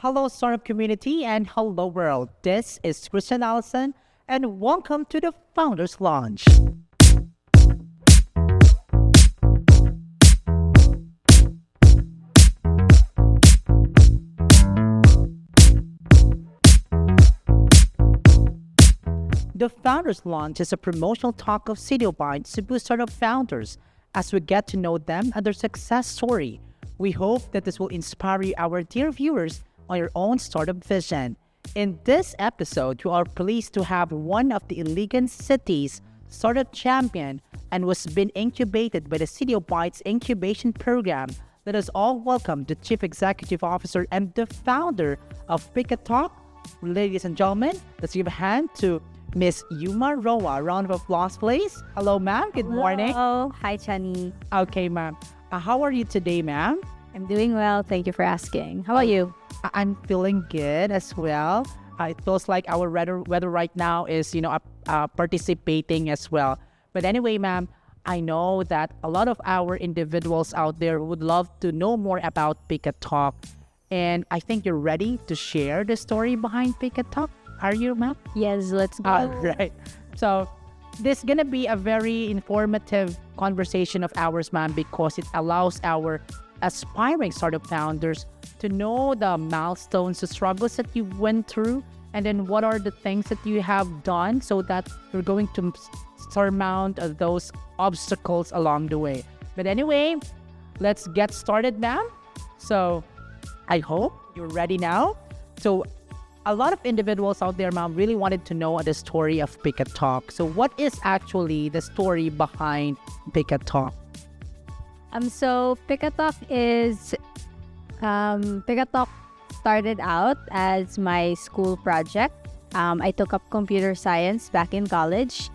Hello, startup community, and hello, world. This is Christian Allison, and welcome to the Founders Launch. The Founders Launch is a promotional talk of 𝐔𝐦𝐚 to boost startup founders as we get to know them and their success story. We hope that this will inspire you, our dear viewers, on your own startup vision. In this episode, we are pleased to have one of the elegant city's startup champion and was been incubated by the 𝐔𝐦𝐚 incubation program. Let us all welcome the Chief Executive Officer and the founder of Pic-a-talk. Ladies and gentlemen, let's give a hand to Miss Yuma Roa. Round of applause, please. Hello, ma'am. Good morning. Hello. Hi, Chani. Okay, ma'am. How are you today, ma'am? I'm doing well. Thank you for asking. How about you? I'm feeling good as well. It feels like our weather right now is, participating as well. But anyway, ma'am, I know that a lot of our individuals out there would love to know more about Pic-a-talk. And I think you're ready to share the story behind Pic-a-talk. Are you, ma'am? Yes, let's go. Right. So this is going to be a very informative conversation of ours, ma'am, because it allows our aspiring startup founders to know the milestones, the struggles that you went through, and then what are the things that you have done so that you're going to surmount those obstacles along the way. But anyway, let's get started, ma'am. So I hope you're ready now. So a lot of individuals out there, ma'am, really wanted to know the story of Pic-a-talk. So what is actually the story behind Pic-a-talk? So Pic-a-talk is Pic-a-talk started out as my school project. I took up computer science back in college,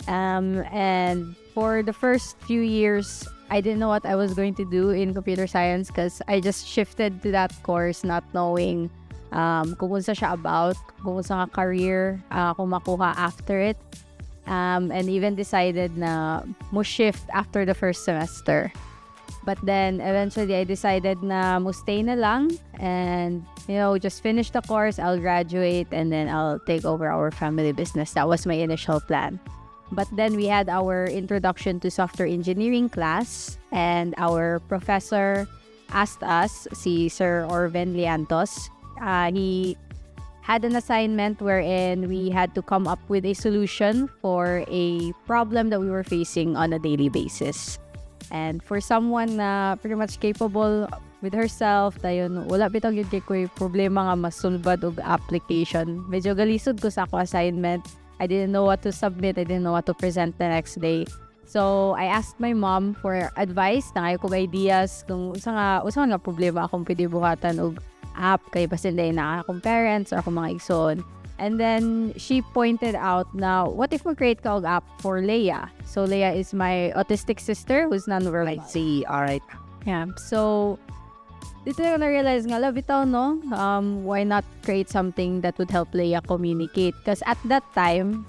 and for the first few years, I didn't know what I was going to do in computer science because I just shifted to that course not knowing kung unsa siya about, kung unsa nga career kung makuha after it, and even decided na mo shift after the first semester. But then eventually I decided na mo stay na lang and just finish the course, I'll graduate, and then I'll take over our family business. That was my initial plan. But then we had our introduction to software engineering class, and our professor asked us, si Sir Orven Liantos, he had an assignment wherein we had to come up with a solution for a problem that we were facing on a daily basis. And for someone na pretty much capable with herself, dayon wala bitang yun kay problema nga masulbad og application. Medyo galisod ko sa ako assignment. I didn't know what to submit. I didn't know what to present the next day. So I asked my mom for advice. Nangayo ko ideas kung usa nga problema akong pwede buhatan og app kay basinday na akong parents or akong mga igsoon. And then she pointed out na what if we create ka og app for Leia? So Leia is my autistic sister who's nonverbal. I see. All right. Yeah. So dito na na-realize nga, bitaw, no? Why not create something that would help Leia communicate? Because at that time,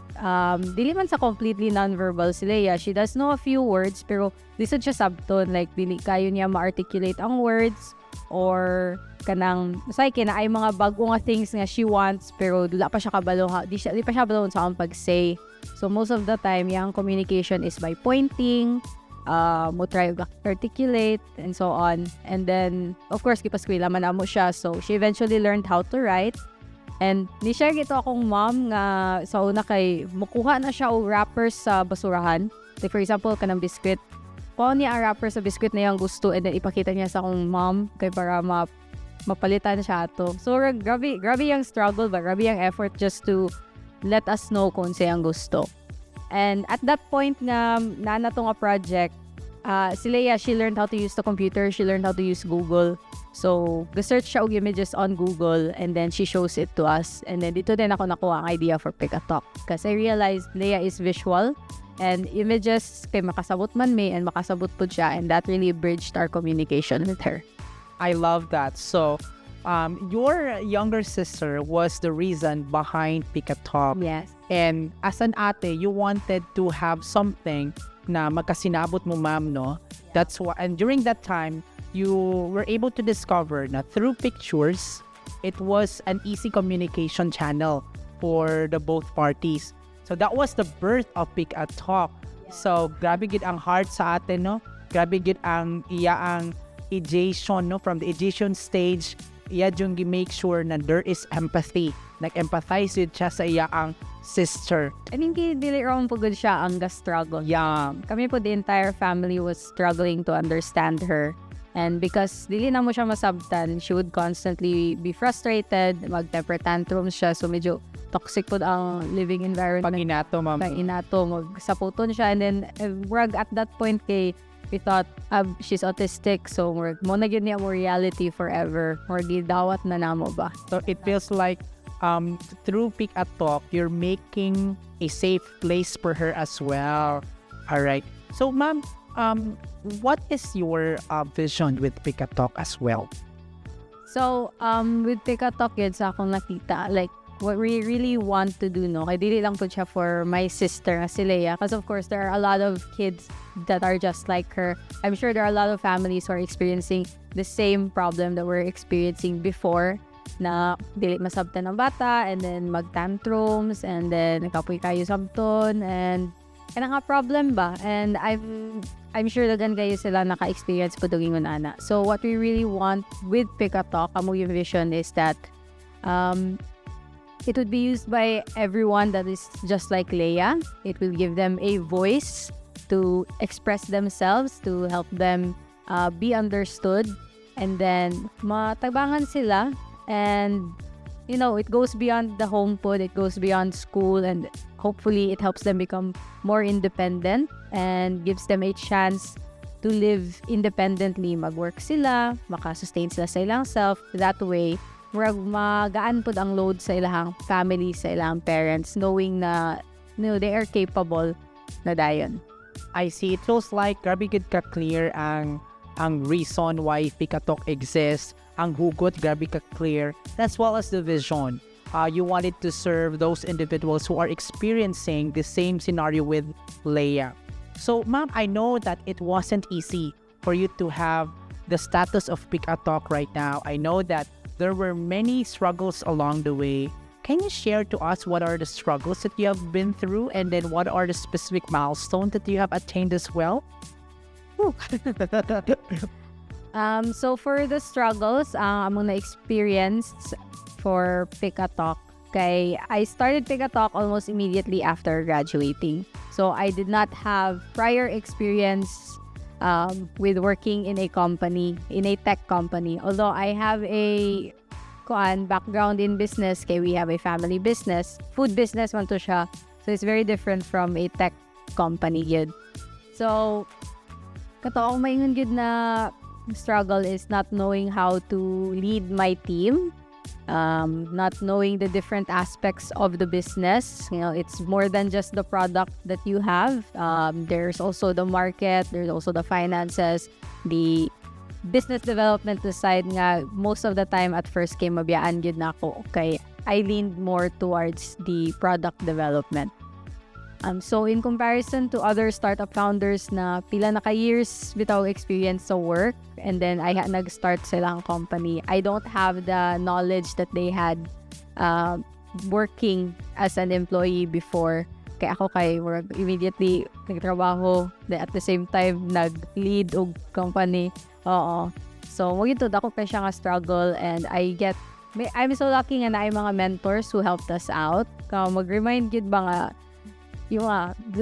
dili man sa completely nonverbal si Leia. She does know a few words, pero lisod siya sabton. Like, dili kayo niya ma-articulate ang words or kanang na ay mga bago nga things nga she wants pero wala pa siya kabalo di pa siya kabalo sa akong pag-say. So most of the time yung communication is by pointing, mo try to articulate and so on. And then of course gipaskwela man amo siya, so she eventually learned how to write. And ni-share gito akong mom nga sa una kay mukuha na siya og wrappers sa basurahan. Like for example kanang biscuit, kuha niya ang wrapper sa biscuit na yung gusto and then ipakita niya sa akong mom kay para mapalitan siya ato. So grabe yung struggle ba, grabe yung effort just to let us know kung siyang gusto. And at that point na natong a project, si Leia, she learned how to use the computer, she learned how to use Google. So search siya og images on Google and then she shows it to us. And then dito din ako nakuha ang idea for Pic-a-talk because I realized Leia is visual and images kay makasabot man may and makasabot po siya, and that really bridged our communication with her. I love that. So, your younger sister was the reason behind Pic-a-talk. Yes. And as an ate, you wanted to have something na magkasinabot mo, ma'am, no? Yeah. That's why, and during that time, you were able to discover na through pictures, it was an easy communication channel for the both parties. So that was the birth of Pic-a-talk. So grabe gid ang heart sa atin, no? Grabe gid ang ang 𝐸𝐻𝐸𝐻, no? From the 𝐸𝐻𝐸𝐻 stage, yung make sure na there is empathy. Nag-empathize yun siya sa ang sister. I think dili wrong po good siya ang struggle. Yeah. Kami po, the entire family was struggling to understand her. And because dili na mo siya masabtan, she would constantly be frustrated, mag-temper tantrums siya. So medyo toxic po ang living environment. Pag-inato, ma'am. Pag-inato, magsaputon siya. And then, at that point we thought she's autistic. So mo na yun niya mo reality forever. Or gidawat na namo ba? So it feels like through Pic-a-talk, you're making a safe place for her as well. All right. So, ma'am, what is your vision with Pic-a-talk as well? So, with Pic-a-talk yun sa akong nakita, like, what we really want to do, no? Kaya dili lang po siya for my sister, si Leia. Because of course, there are a lot of kids that are just like her. I'm sure there are a lot of families who are experiencing the same problem that we're experiencing before, na dili masabtan ng bata, and then mag-tantrums, and then kapoy kayo sabton, and nga problem ba? And I'm sure dagan kayo sila naka-experience po duging ana. So what we really want with Pic-a-talk, among yung vision is that it would be used by everyone that is just like Leia. It will give them a voice to express themselves, to help them be understood, and then matagbangan sila. And you know, it goes beyond the home pod, it goes beyond school, and hopefully it helps them become more independent and gives them a chance to live independently. Mag-work sila, makasustain sila sa ilang self. That way, magaan pod ang load sa ilang family, sa ilang parents, knowing na they are capable na dayon. I see. It feels like grabe gid ka clear ang reason why Pic-a-talk exists. Ang hugot, grabe ka clear, as well as the vision. You wanted to serve those individuals who are experiencing the same scenario with Leia. So, ma'am, I know that it wasn't easy for you to have the status of Pic-a-talk right now. I know that there were many struggles along the way. Can you share to us what are the struggles that you have been through, and then what are the specific milestones that you have attained as well? So for the struggles, among na-experience for Pic-a-talk, I started Pic-a-talk almost immediately after graduating. So I did not have prior experience with working in a company, in a tech company. Although I have a background in business, we have a family business, food business man to siya. So it's very different from a tech company yun. So katoong maingon gid na struggle is not knowing how to lead my team, not knowing the different aspects of the business. You know, it's more than just the product that you have. There's also the market, there's also the finances, the business development side nga. Most of the time at first kay mabiyaan gid nako, okay, I leaned more towards the product development. So in comparison to other startup founders na pila na ka years bitaw experience sa work, and then I nag-start silang company, I don't have the knowledge that they had working as an employee before. Kaya ako immediately nagtrabaho, at the same time nag-lead og company. Oo. So magito ako pa siya nga struggle, and I'm so lucky nga na ay mga mentors who helped us out. Mag-remind gid ba nga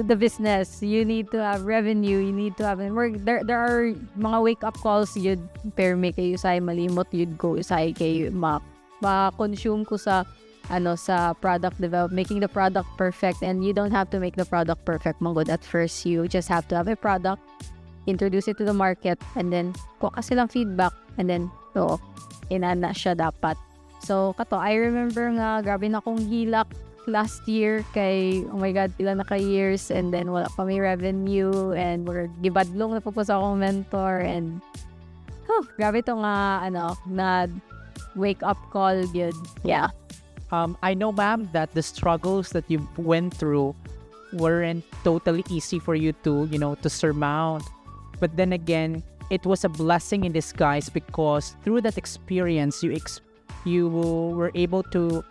the business, you need to have revenue, you need to have there are mga wake up calls yun, pero may kayo say malimot you'd go say kayo ma-consume ko sa sa product develop, making the product perfect. And you don't have to make the product perfect mangod at first. You just have to have a product, introduce it to the market, and then kuha ka silang feedback, and then inana siya dapat. So I remember nga grabe na akong hilak last year oh my god, ilan na ka years, and then wala pa may revenue, and we're gibadlong na po sa akong mentor, and grabe to nga na wake up call good. Yeah. I know, ma'am, that the struggles that you went through weren't totally easy for you to surmount, but then again, it was a blessing in disguise, because through that experience you were able to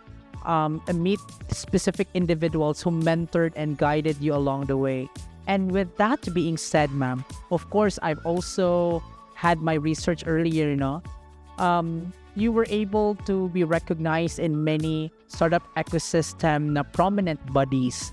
meet specific individuals who mentored and guided you along the way. And with that being said, ma'am, of course, I've also had my research earlier, you were able to be recognized in many startup ecosystem na prominent bodies.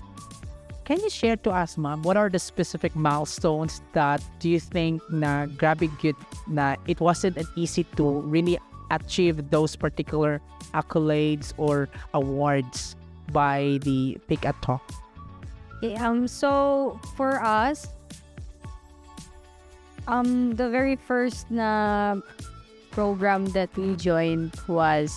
Can you share to us, ma'am, what are the specific milestones that do you think na grabe good na it wasn't an easy to really achieve those particular accolades or awards by the Pic-a-talk? So for us, the very first na program that we joined was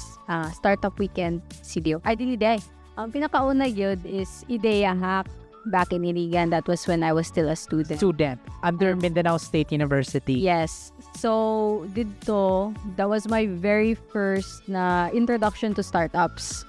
Startup Weekend CDO. Ideally, ang pinakauna yun is 𝐔𝐦𝐚 back in Iligan. That was when I was still a student. Under Mindanao State University. Yes. So, that was my very first na introduction to startups.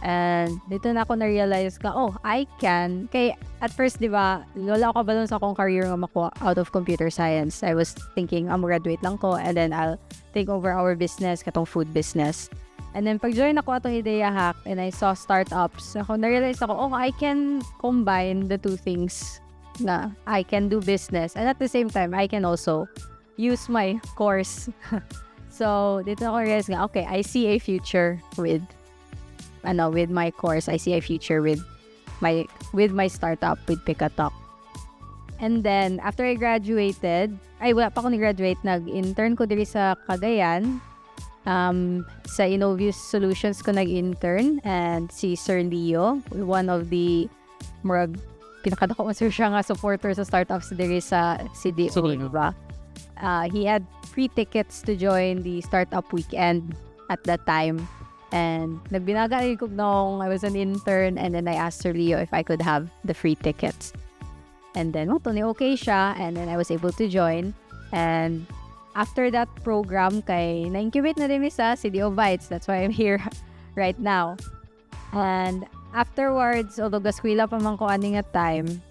And dito na ako na-realize I can. Kaya at first, di ba, wala ako balon sa akong career nga makuha out of computer science. I was thinking, graduate lang ko and then I'll take over our business, katong food business. And then pag-join ako atong 𝐷eaHack and I saw startups, na-realize ako, I can combine the two things na I can do business and at the same time, I can also use my course. So, dito ako realize nga, okay, I see a future with my course. I see a future with my startup, with Pic-a-talk. And then, after I graduated, wala pa ako ni-graduate, nag-intern ko diri sa Cagayan. Sa Innovius Solutions ko nag-intern and si Sir Leo, one of the pinakadako sir siya nga supporter sa startups diri sa CDO, diba? He had free tickets to join the Startup Weekend at that time. And nagbinaga ko nung I was an intern and then I asked Sir Leo if I could have the free tickets. And then, okay siya and then I was able to join. And after that program, na-incubate na rin sa CDO Bytes. That's why I'm here right now. And afterwards, although gaskwila pa man ko aning at time,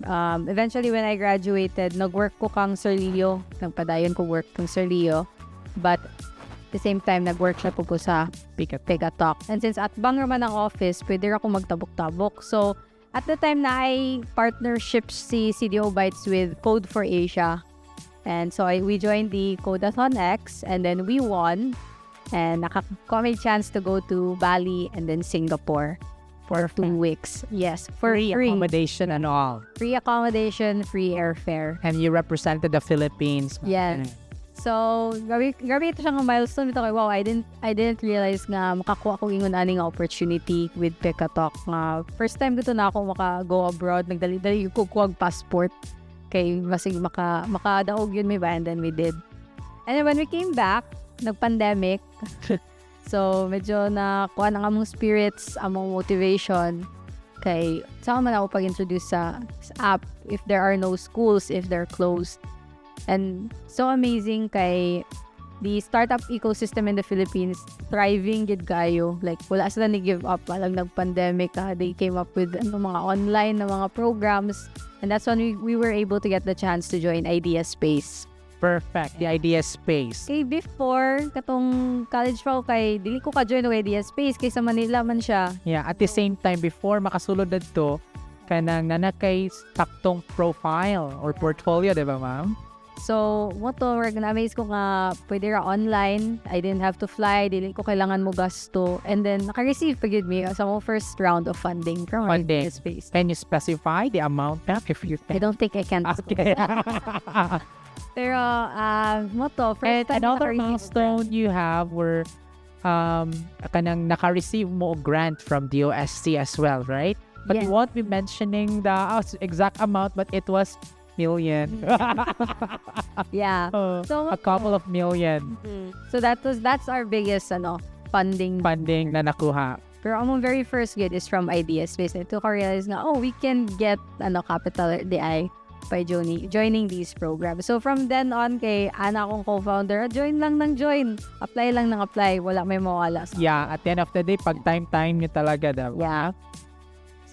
eventually when I graduated, nag-work ko kang Sir Leo. Nagpadayon ko work kang Sir Leo. But at the same time, nag-workshop ko sa Pic-a-talk. And since at bang naman ang office, pwede ako magtabok-tabok. So, at the time na I partnership si CDO Bytes with Code for Asia. And so we joined the Codathon X and then we won and nakakuha may chance to go to Bali and then Singapore for 2 weeks. Yes, for free accommodation and all. Free accommodation, free airfare. And you represented the Philippines. Yes. So, grabe ito siyang milestone. Ito wow, I didn't realize nga makakuha ko ingon ani nga opportunity with Pic-a-talk. First time dito na ako maka-go abroad. Nagdali-dali ko kuwag passport. Kay masig makadaog yun may ba, and then we did. And then when we came back, nag-pandemic. So, medyo nakuha na among spirits, among motivation. Kay, saan man ako pag-introduce sa app if there are no schools, if they're closed. And so amazing kay the startup ecosystem in the Philippines, thriving gid kayo. Like, wala sila ni-give up. Walang nag-pandemic. They came up with mga online na mga programs. And that's when we were able to get the chance to join Idea Space. Perfect. The Idea Space. Kay before, katong college pa kay dili ko ka-join ng Idea Space kay sa Manila man siya. Yeah, at the same time, before makasulod dito, kanang nanakay taktong profile or portfolio, di ba ma'am? So, na-amaze ko nga, pwede ra online. I didn't have to fly. Dili ko kailangan mo gasto. And then, naka-receive pa yun me sa mo first round of funding from Idea Space. Can you specify the amount na if you can? I don't think I can. Okay. Pero, first time another milestone you have were kanang naka-receive mo grant from DOST as well, right? But yes. You won't be mentioning the exact amount, but it was million. Yeah. So a couple of million. So that's our biggest funding na nakuha. Pero ang very first get is from Idea Space. Ito ko realize na we can get capital DI by joining these programs. So from then on kay ana akong co-founder, join lang ng join. Apply lang ng apply. Wala may mawala. Yeah, at the end of the day, pag time nyo talaga daw. Yeah.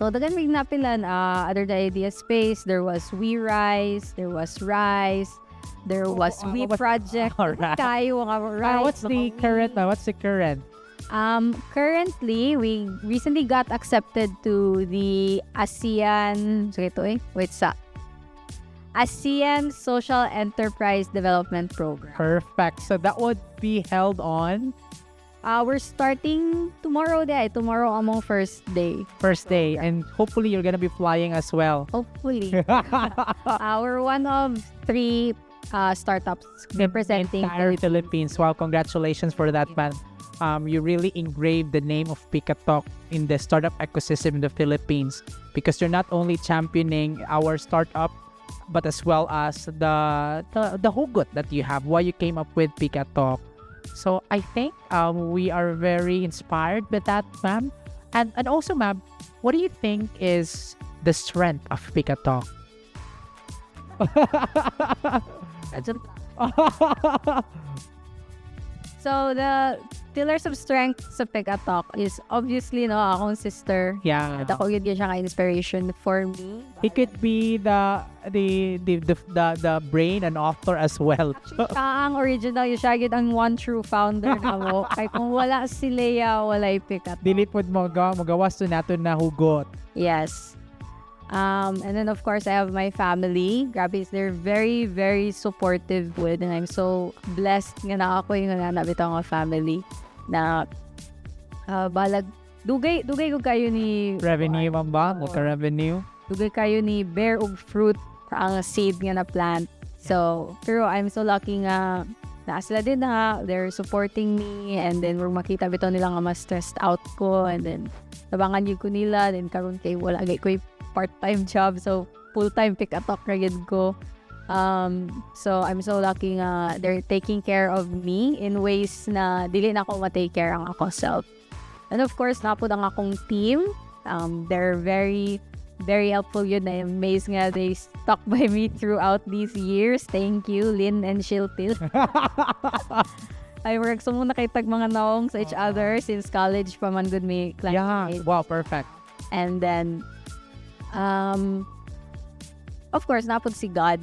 So, dagan may napilan, other than Idea Space, there was WeRise, there was Rise, there was We Project. Alright. Tayo, Rise. What's the current? Currently, we recently got accepted to the ASEAN, ASEAN Social Enterprise Development Program. Perfect. So that would be held on We're starting tomorrow among first day. first day, and hopefully you're gonna be flying as well. Hopefully. We're one of 3 startups representing entire Philippines. Wow, congratulations for that, man. You really engraved the name of Pic-a-talk in the startup ecosystem in the Philippines, because you're not only championing our startup, but as well as the hugot that you have, why you came up with Pic-a-talk. So I think we are very inspired with that, ma'am. And also, ma'am, what do you think is the strength of Pic-a-talk? So the pillars of strength sa Pic-a-talk is obviously akong sister. Yeah. At ako yun siya ka-inspiration for me. It could be the brain and author as well. Siya ang original, yung siya yun ang one true founder na mo. Kaya kung wala si Leia, wala yung Pic-a-talk. Dili po magawas to nato na hugot. Yes. And then of course I have my family. Grabe, they're very, very supportive with, and I'm so blessed nga na ako yung nananabit ang family na balag dugay ko kayo ni Revenue, ma'am ba? Revenue. dugay kayo ni bear og fruit ang seed nga na plant. So, pero I'm so lucky nga na sila din na they're supporting me, and then we're makita bitaw nila nga mas stressed out ko, and then tabangan yun ko nila, then karon kay wala gay ko part-time job, so full-time Pic-a-talk na yun ko. So I'm so lucky nga they're taking care of me in ways na dili na ako ma-take care ang ako self. And of course, napod ang akong team. They're very, very helpful yun. I'm amazed nga they stuck by me throughout these years. Thank you, Lynn and Shiltil. I work so muna kay tag mga naong sa each other since college pa man good me classmates. Yeah, wow, perfect. And then of course, napod si God.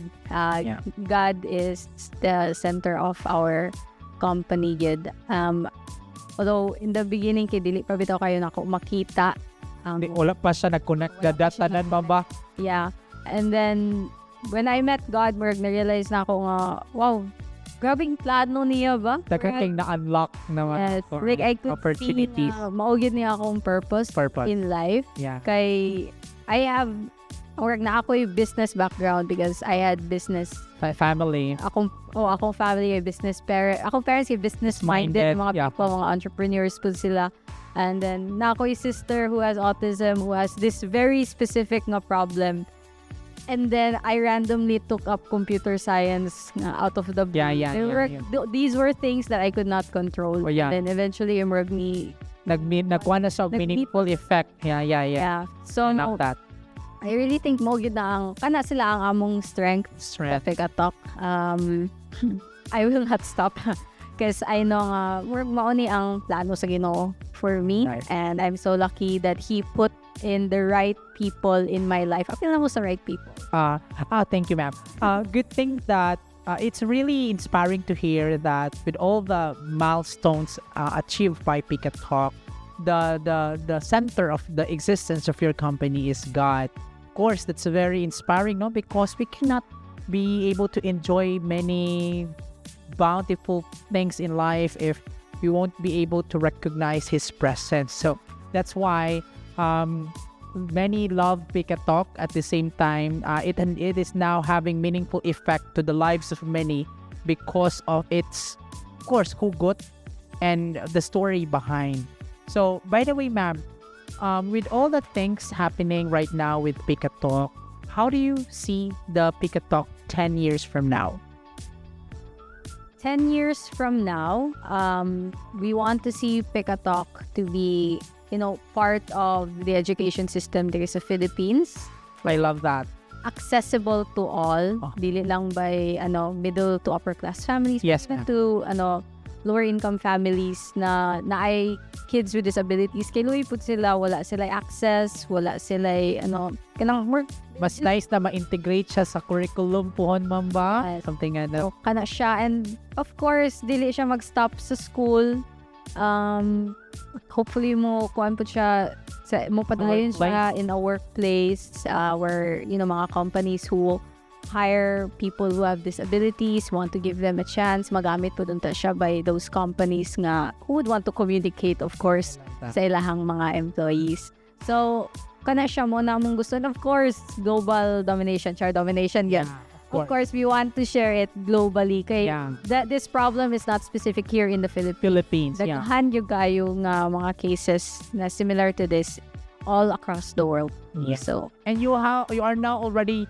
God is the center of our company, gid. Although in the beginning, kay dili pa bitaw kayo nako makita. Wala pa siya nag-connect na datanan, ma'am ba? Yeah. And then when I met God, na-realize na ako nga, wow, grabing plano niya ba? Nagkaking na-unlock naman. Yes. Like I could opportunities. see na maugid niya akong purpose in life. Yeah. Kay I have na ako yung business background because I had business Family. akong family ay business akong parents ay business minded mga people, mga entrepreneurs po sila. And then na ako yung sister who has autism, who has this very specific nga problem. And then I randomly took up computer science out of the blue. These were things that I could not control. Then eventually nagkuha na sa meaningful effect. Yeah. So not that. I really think mo gid na ang kana sila ang among strength. Pic-a-talk. I will not stop because I know mauni ang plano sa Ginoo for me. Nice. And I'm so lucky that He put in the right people in my life. Apil na mo sa right people. Thank you, ma'am. Good thing that it's really inspiring to hear that with all the milestones achieved by Pic-a-talk, the center of the existence of your company is God. Of course, that's very inspiring, no? Because we cannot be able to enjoy many bountiful things in life if we won't be able to recognize His presence. So that's why many love Pic-a-talk. At the same time, it is now having meaningful effect to the lives of many because of its, of course, hugot and the story behind. So, by the way, ma'am, with all the things happening right now with Pic-a-talk, how do you see the Pic-a-talk 10 years from now? 10 years from now, we want to see Pic-a-talk to be, part of the education system there sa Philippines. I love that. Accessible to all. Dili lang by middle to upper class families. Yes, even to lower income families na ay kids with disabilities. Kay luwi pud sila, wala sila access, wala sila kanang work. Mas nice na ma-integrate siya sa curriculum pohon, ma'am ba? Something kana siya. And of course, dili siya mag-stop sa school. Hopefully mo kuan po siya mo padayon siya in a workplace where mga companies who hire people who have disabilities, want to give them a chance, magamit po dun ta siya by those companies nga who would want to communicate, of course, sa ilahang mga employees. So, kana siya mo na mong gusto. And of course, global domination, char domination, yan. Of course, we want to share it globally. Kay that this problem is not specific here in the Philippines. Daghan yung kayo nga mga cases na similar to this all across the world. So, and you are now already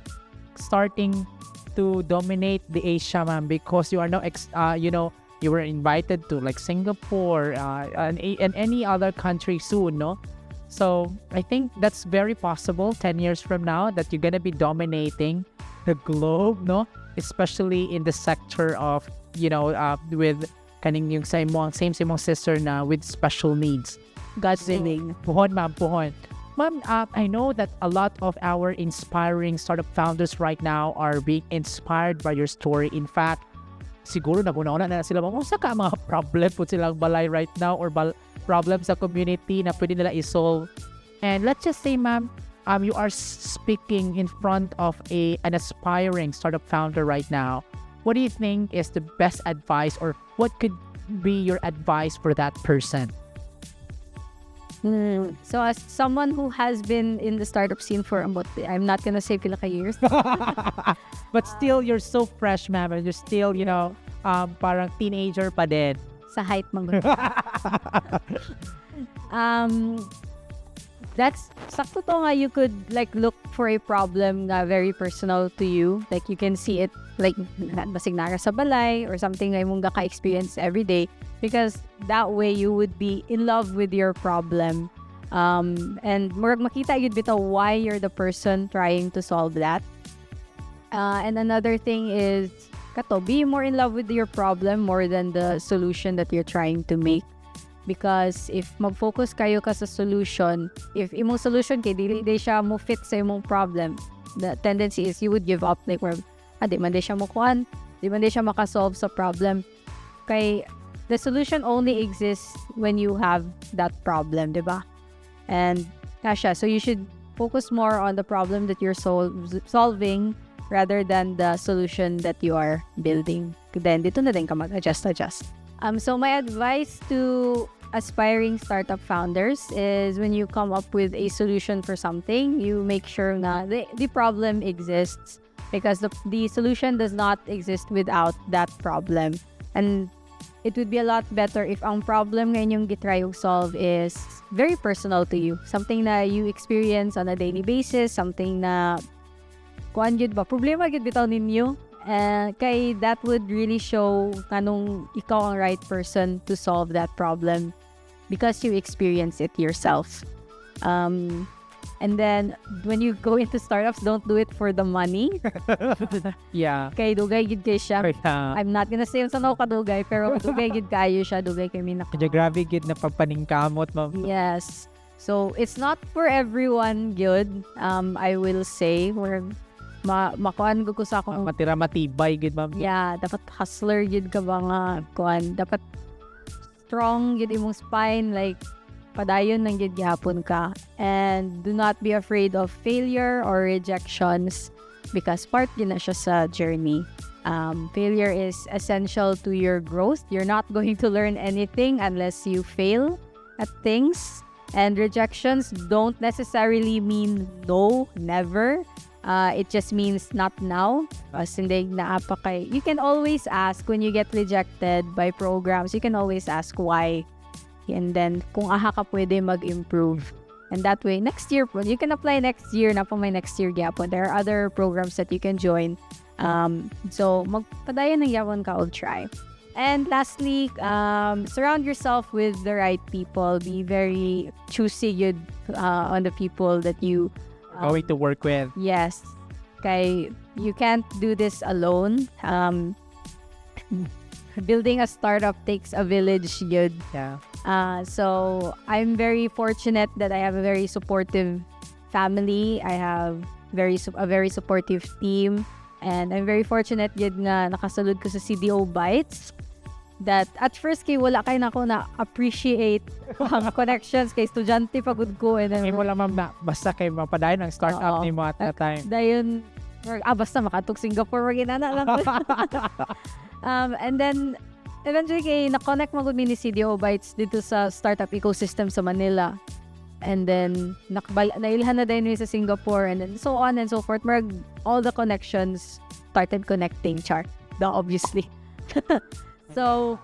starting to dominate the Asia, ma'am, because you are now you were invited to like Singapore and any other country soon, no? So I think that's very possible 10 years from now that you're gonna be dominating the globe, no? Especially in the sector of with kaning yung same sa imong sister na with special needs. God's willing. Puhon, ma'am, puhon. Ma'am, I know that a lot of our inspiring startup founders right now are being inspired by your story. In fact, siguro naguna-una na sila kung sa ka mga problem po silang balay right now or problem sa community na pwede nila isolve. And let's just say, ma'am, you are speaking in front of an aspiring startup founder right now. What do you think is the best advice, or what could be your advice for that person? So as someone who has been in the startup scene for about, I'm not gonna say pila ka years. But still, you're so fresh, ma'am, and you're still, parang teenager pa din. Sa height mga that's sakto to nga, you could like look for a problem na very personal to you, like you can see it like basig nara sa balay or something nga imong ka-experience every day, because that way you would be in love with your problem, and murag makita yun bitaw why you're the person trying to solve that. And another thing is kato, be more in love with your problem more than the solution that you're trying to make. Because if mag-focus kayo ka sa solution, if imong solution kay dili siya mo fit sa imong problem, the tendency is you would give up, like where di man di siya mo kuan, di man di siya makasolve sa problem. Kay the solution only exists when you have that problem, diba? And kasha, so you should focus more on the problem that you're solving rather than the solution that you are building. Then dito na din ka mag-adjust. So my advice to aspiring startup founders is when you come up with a solution for something, you make sure na the problem exists, because the solution does not exist without that problem. And it would be a lot better if ang problem nga inyong gitry og solve is very personal to you, something na you experience on a daily basis, something na kuan gyud ba problema gyud bitaw ninyo. Kay that would really show kanong ikaw ang right person to solve that problem because you experience it yourself. And then when you go into startups, don't do it for the money. Yeah. Kay dugay gid kay siya. I'm not gonna say sa kadugay, pero dugay gid kayo siya, dugay kay mina. Kaya grabe gid na pagpaningkamot, ma'am. Yes. So it's not for everyone good. I will say where makuan ko sa akong matira matibay gid, ma'am. Yeah, dapat hustler gid ka ba nga kuan, dapat strong gid imong spine, like padayon nang gid gihapon ka, and do not be afraid of failure or rejections because part yun na siya sa journey. Failure is essential to your growth. You're not going to learn anything unless you fail at things, and rejections don't necessarily mean no, never. It just means not now. You can always ask when you get rejected by programs. You can always ask why. And then, kung aha ka pwede mag-improve. And that way, next year, you can apply next year. Na po may next year gyapon. There are other programs that you can join. So, magpadayon ng yapon ka, I'll try. And lastly, surround yourself with the right people. Be very choosy on the people that you going to work with. Yes. Kay you can't do this alone. Building a startup takes a village, yun. Yeah. So I'm very fortunate that I have a very supportive family. I have a very supportive team, and I'm very fortunate yun nga nakasulod ko sa CDO Bites. that at first kay wala kay nako na appreciate ang connections kay estudyante pagud ko and then May mo lamang basta kay mapadayon ang startup ni mo at that time. dayon basta makatog Singapore wag inana lang. And then eventually kay na-connect mo gud mi ni 𝐔𝐸𝐻 dito sa startup ecosystem sa Manila. And then nailhan na din mi sa Singapore and then so on and so forth. All the connections started connecting obviously. So,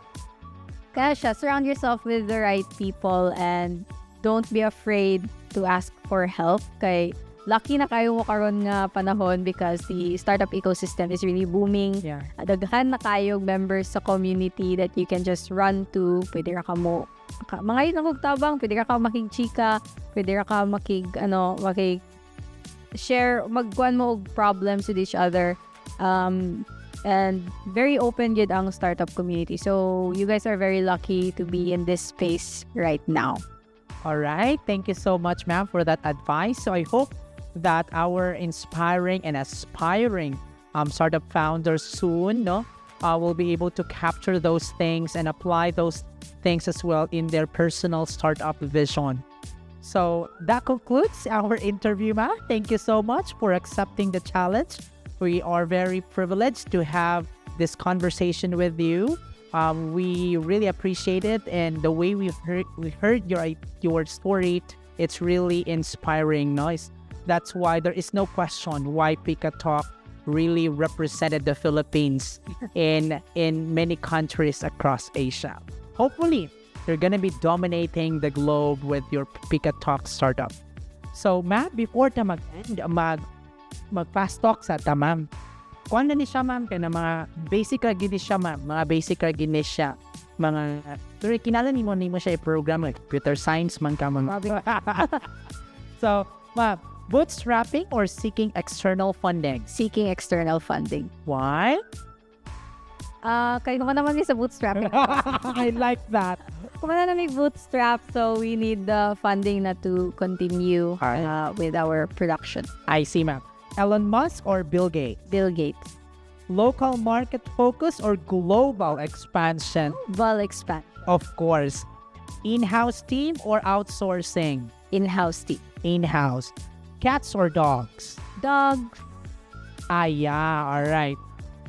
kaya siya, surround yourself with the right people and don't be afraid to ask for help. Kay lucky na kayo mo karon nga panahon because the startup ecosystem is really booming. Yeah. Daghan na kayo members sa community that you can just run to. Pwede ra ka mo mga yun ang tabang, pwede ra ka makigchika, pwede ra ka makig share, magkuhan mo og problems with each other. And very open yun ang startup community. So, you guys are very lucky to be in this space right now. All right. Thank you so much, ma'am, for that advice. So, I hope that our inspiring and aspiring startup founders soon will be able to capture those things and apply those things as well in their personal startup vision. So, that concludes our interview, ma'am. Thank you so much for accepting the challenge. We are very privileged to have this conversation with you. We really appreciate it, and the way we heard your story, it's really inspiring. That's why there is no question why Pic-a-talk really represented the Philippines in many countries across Asia. Hopefully, you're gonna be dominating the globe with your Pic-a-talk startup. So, ma'am, before ta mag-end, mag-fast talk sa ta, ma'am. Kuan na ni siya, ma'am, kaya na mga basic gini siya, ma'am. Mga basic gini siya. Pero kinala ni mo siya i-program like computer science man ka, ma'am. So, ma'am, bootstrapping or seeking external funding? Seeking external funding. Why? Kaya naman naman sa bootstrapping. I like that. Kumana na may bootstrap, so we need the funding na to continue with our production. I see, ma'am. Elon Musk or Bill Gates? Bill Gates. Local market focus or global expansion? Global expansion. Of course. In-house team or outsourcing? In-house team. In-house. Cats or dogs? Dogs. Yeah. All right.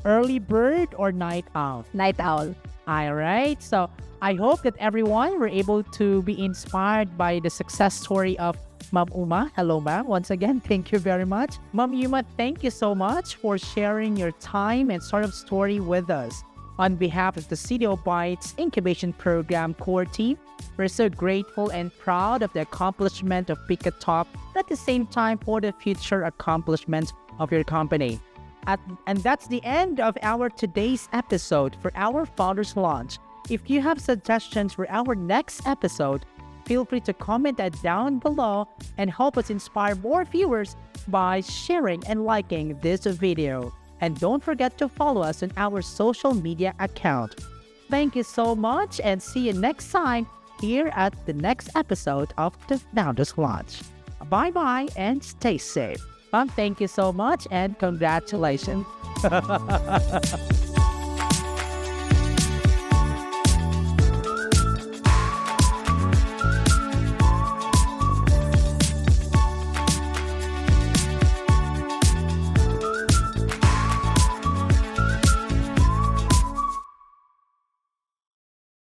Early bird or night owl? Night owl. All right. So I hope that everyone were able to be inspired by the success story of Ma'am Uma. Hello, ma'am. Once again, thank you very much. Ma'am Uma, thank you so much for sharing your time and startup story with us. On behalf of the 𝐔𝐸𝐻 Incubation Program core team, we're so grateful and proud of the accomplishment of Pic-a-talk, but at the same time for the future accomplishments of your company. And that's the end of our today's episode for our Founders Launch. If you have suggestions for our next episode, feel free to comment that down below and help us inspire more viewers by sharing and liking this video. And don't forget to follow us on our social media account. Thank you so much and see you next time here at the next episode of the Founders Launch. Bye-bye and stay safe. Thank you so much and congratulations.